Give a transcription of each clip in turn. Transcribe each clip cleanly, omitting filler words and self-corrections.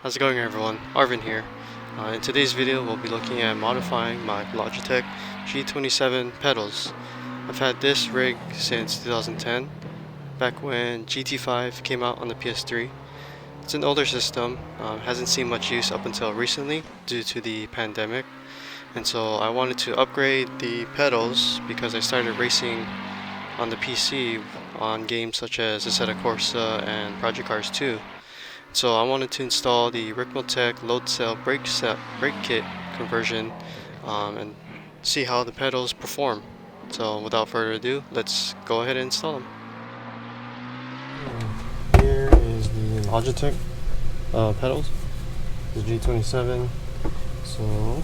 How's it going, everyone? Arvin here. In today's video we'll be looking at modifying my Logitech G27 pedals. I've had this rig since 2010, back when GT5 came out on the PS3. It's an older system, hasn't seen much use up until recently due to the pandemic, and so I wanted to upgrade the pedals because I started racing on the PC on games such as Assetto Corsa and Project Cars 2. So I wanted to install the Ricmotech load cell brake kit conversion and see how the pedals perform. So without further ado, let's go ahead and install them. Here is the Logitech pedals, the G27. So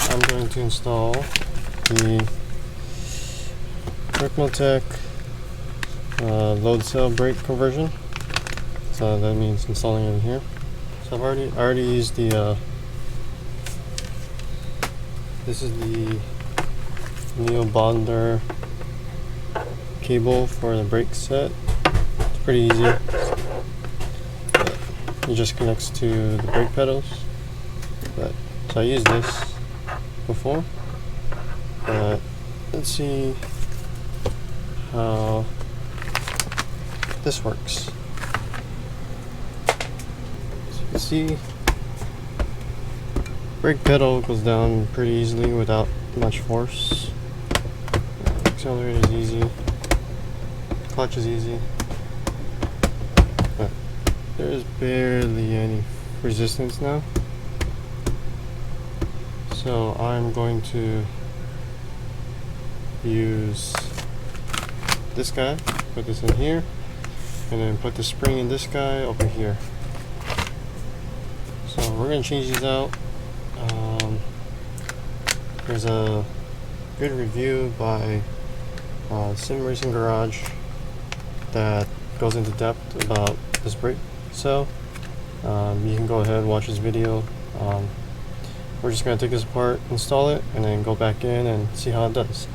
I'm going to install the Ricmotech load cell brake conversion. So that means installing it in here. So I already used the this is the Bodnar cable for the brake set. It's pretty easy. It just connects to the brake pedals. So I used this before. Let's see how this works. You see, brake pedal goes down pretty easily without much force. Accelerator is easy. Clutch is easy. But there's barely any resistance now. So I'm going to use this guy, put this in here, and then put the spring in this guy over here. So we're going to change these out. There's a good review by Sim Racing Garage that goes into depth about this brake cell. You can go ahead and watch this video. We're just going to take this apart, install it, and then go back in and see how it does.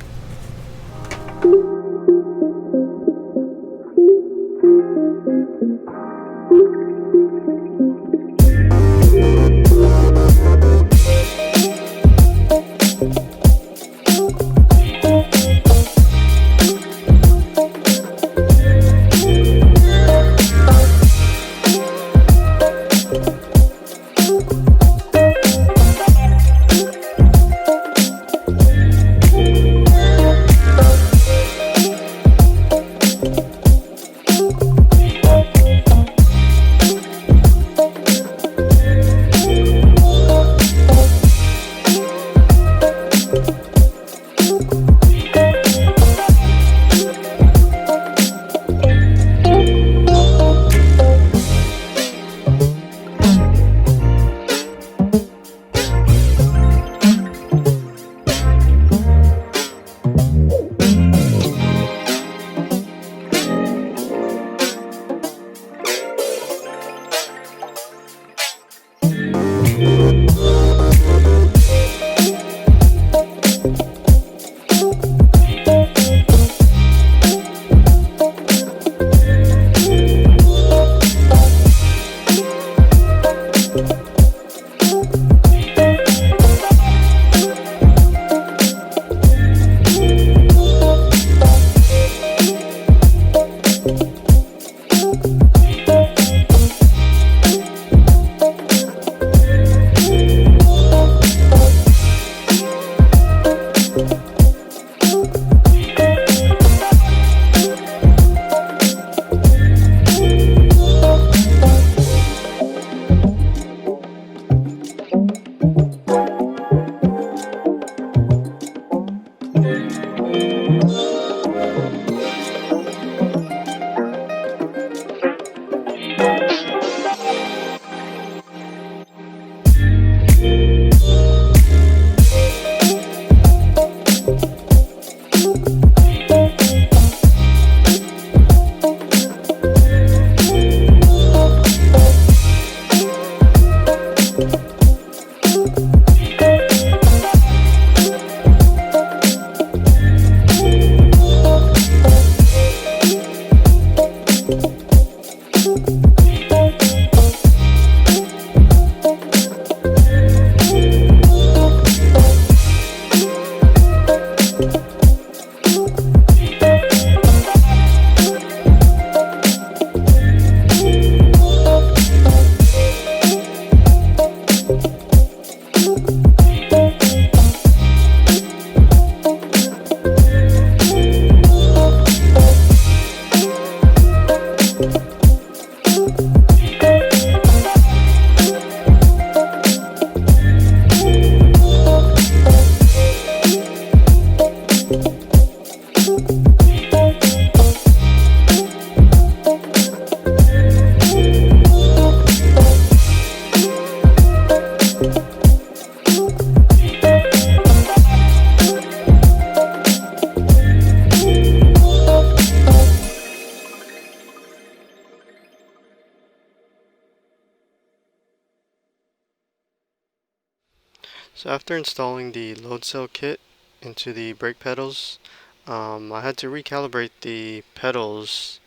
So after installing the load cell kit into the brake pedals, I had to recalibrate the pedals.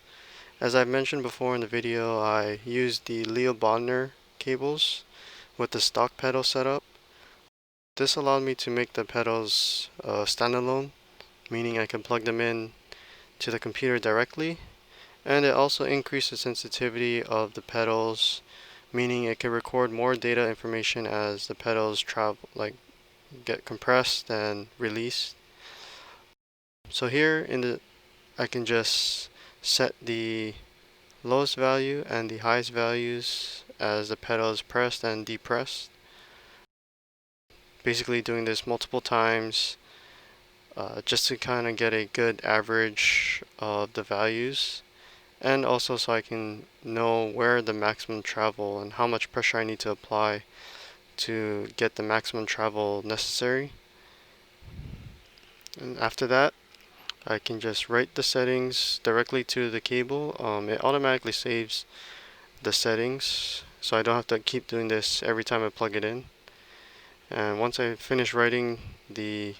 As I mentioned before in the video, I used the Bodnar cables with the stock pedal setup. This allowed me to make the pedals standalone, meaning I can plug them in to the computer directly, and it also increased the sensitivity of the pedals, meaning it can record more data information as the pedals travel, get compressed and released. So here I can just set the lowest value and the highest values as the pedal is pressed and depressed. Basically doing this multiple times just to kind of get a good average of the values, and also so I can know where the maximum travel and how much pressure I need to apply to get the maximum travel necessary. And after that, I can just write the settings directly to the cable. It automatically saves the settings, so I don't have to keep doing this every time I plug it in. And once I finish writing the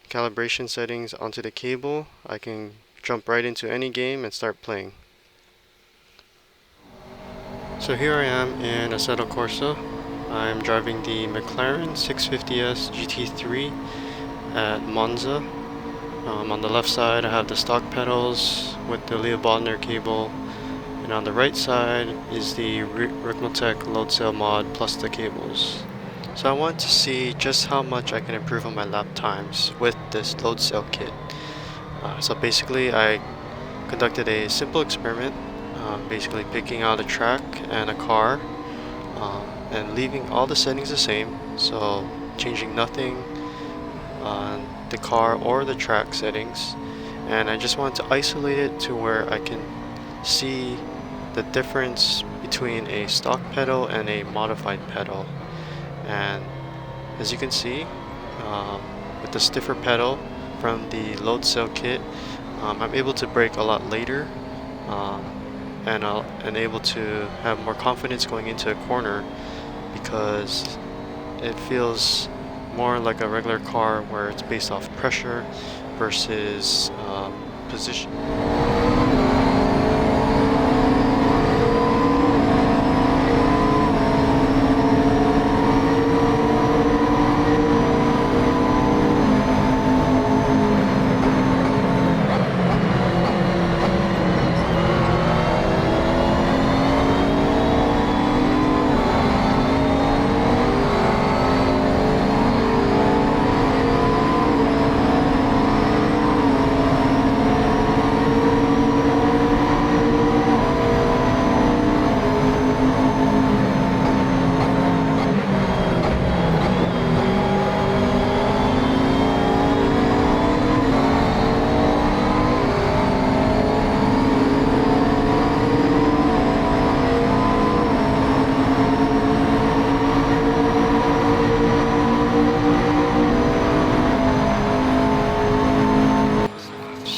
calibration settings onto the cable, I can jump right into any game and start playing. So here I am in Assetto Corsa. I'm driving the McLaren 650S GT3 at Monza. On the left side I have the stock pedals with the Bodnar cable, and on the right side is the Ricmotech load cell mod plus the cables. So I want to see just how much I can improve on my lap times with this load cell kit. So basically I conducted a simple experiment, basically picking out a track and a car, and leaving all the settings the same, so changing nothing on the car or the track settings, and I just want to isolate it to where I can see the difference between a stock pedal and a modified pedal. And as you can see, with the stiffer pedal from the load cell kit, I'm able to brake a lot later, and able to have more confidence going into a corner, because it feels more like a regular car where it's based off pressure versus position.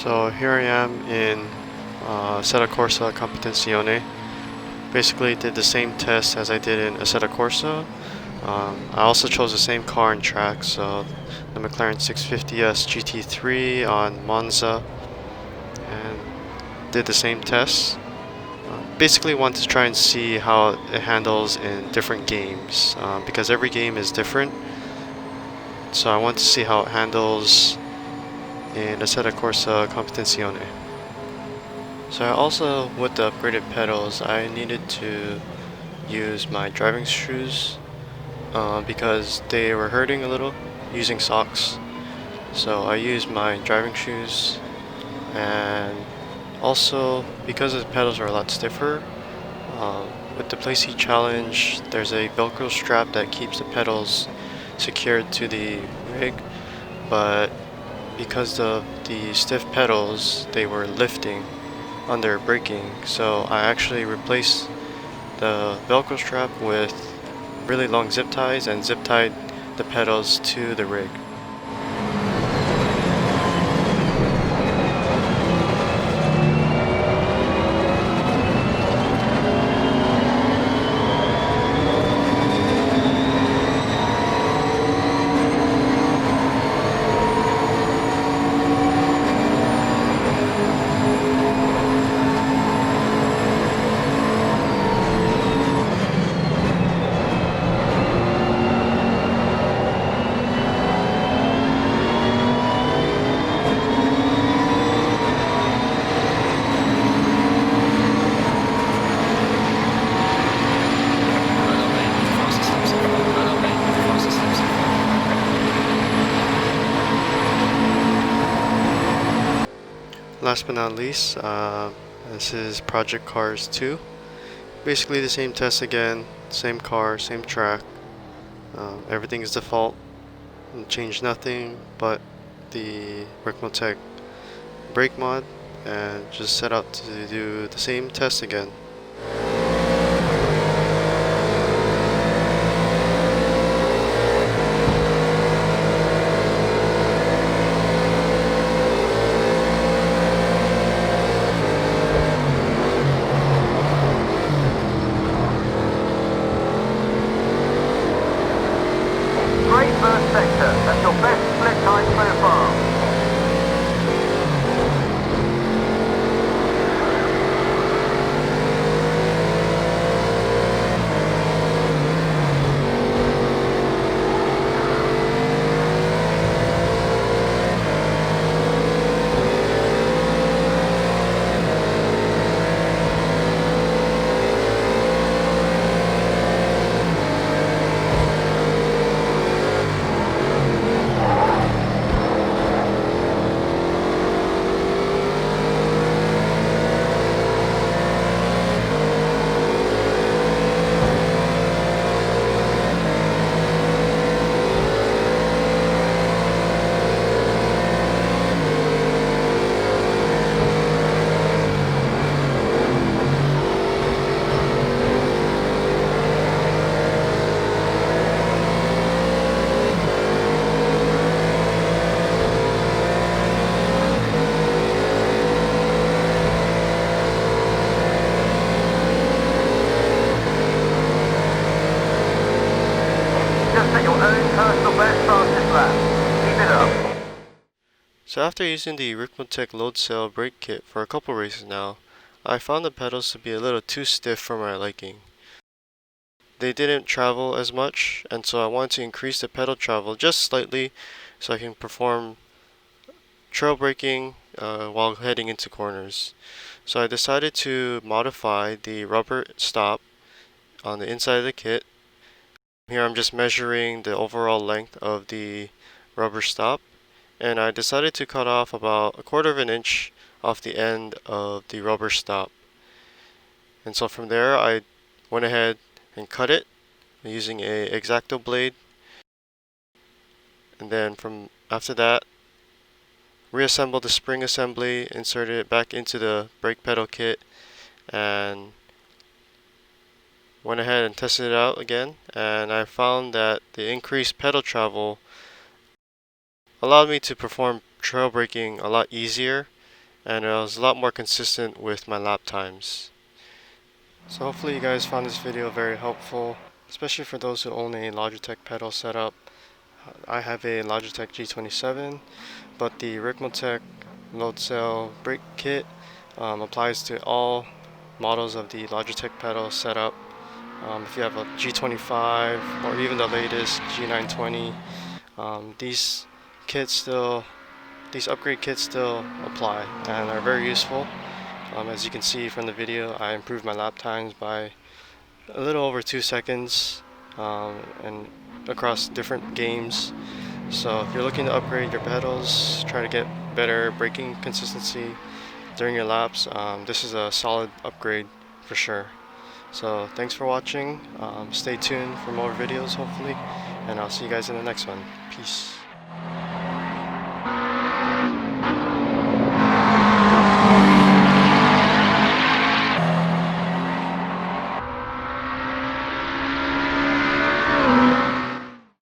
So here I am in Assetto Corsa Competizione. Basically did the same test as I did in Assetto Corsa. I also chose the same car and track, so the McLaren 650S GT3 on Monza, and did the same tests. Basically wanted to try and see how it handles in different games, because every game is different. So I want to see how it handles in Assetto Corsa Competizione. So I also, with the upgraded pedals, I needed to use my driving shoes because they were hurting a little using socks. So I used my driving shoes, and also because the pedals are a lot stiffer, with the Playseat challenge there's a Velcro strap that keeps the pedals secured to the rig, but because of the stiff pedals, they were lifting under braking, so I actually replaced the Velcro strap with really long zip ties and zip tied the pedals to the rig. last but not least, this is Project Cars 2. Basically the same test again, same car, same track. Everything is default, change nothing but the Ricmotech brake mod, and just set out to do the same test again. Great first sector, that's your best split time so far. So after using the Ricmotech load cell brake kit for a couple races now, I found the pedals to be a little too stiff for my liking. They didn't travel as much, and so I wanted to increase the pedal travel just slightly so I can perform trail braking while heading into corners. So I decided to modify the rubber stop on the inside of the kit. Here I'm just measuring the overall length of the rubber stop, and I decided to cut off about 1/4 of an inch off the end of the rubber stop. And so from there I went ahead and cut it using a X-Acto blade, and then from after that reassembled the spring assembly, inserted it back into the brake pedal kit, and went ahead and tested it out again, and I found that the increased pedal travel allowed me to perform trail braking a lot easier, and it was a lot more consistent with my lap times. So hopefully you guys found this video very helpful, especially for those who own a Logitech pedal setup. I have a Logitech G27, but the Ricmotech load cell brake kit applies to all models of the Logitech pedal setup. If you have a G25 or even the latest G920, these upgrade kits still apply and are very useful. As you can see from the video, I improved my lap times by a little over 2 seconds, and across different games. So if you're looking to upgrade your pedals, try to get better braking consistency during your laps, this is a solid upgrade for sure. So thanks for watching. Stay tuned for more videos hopefully, and I'll see you guys in the next one. Peace.